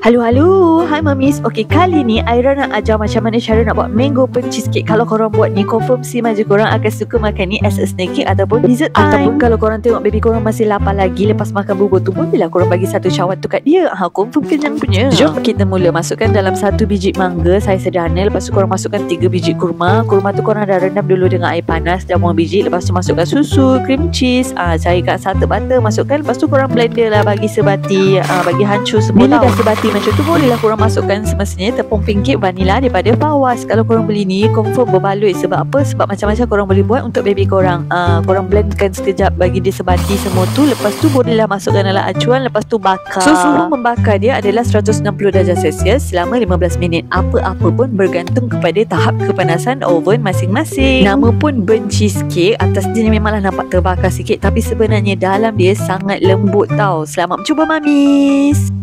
Halo, hai mamis. Okey, kali ni Aira nak ajar macam mana cara nak buat mango pen cheesecake. Kalau korang buat ni, confirm sim aja korang akan suka makan ni as a snack cake ataupun dessert time. Ataupun kalau korang tengok baby korang masih lapar lagi lepas makan bubur tu, bolehlah korang bagi satu syawat tu kat dia. Confirm kenyang punya. Jom kita mula. Masukkan dalam 1 biji mangga, saiz sederhana. Lepas tu korang masukkan 3 biji kurma. Kurma tu korang dah rendam dulu dengan air panas dan buang biji. Lepas tu masukkan susu, cream cheese, cairkan satu butter, masukkan. Lepas tu korang blender lah bagi sebati, bagi hancur semua. Bila dah sebati macam tu, bolehlah korang masukkan semestinya tepung pancake vanila daripada Fawaz. Kalau korang beli ni confirm berbaloi. Sebab apa? Sebab macam-macam korang boleh buat untuk baby korang. Korang blendkan sekejap bagi dia sebati semua tu. Lepas tu bolehlah masukkan dalam acuan. Lepas tu bakar. So suhu membakar dia adalah 160 darjah Celsius selama 15 minit. Apa-apa pun bergantung kepada tahap kepanasan oven masing-masing. Nama pun burnt cheesecake. Atas dia memanglah nampak terbakar sikit, tapi sebenarnya dalam dia sangat lembut tau. Selamat mencuba mamis.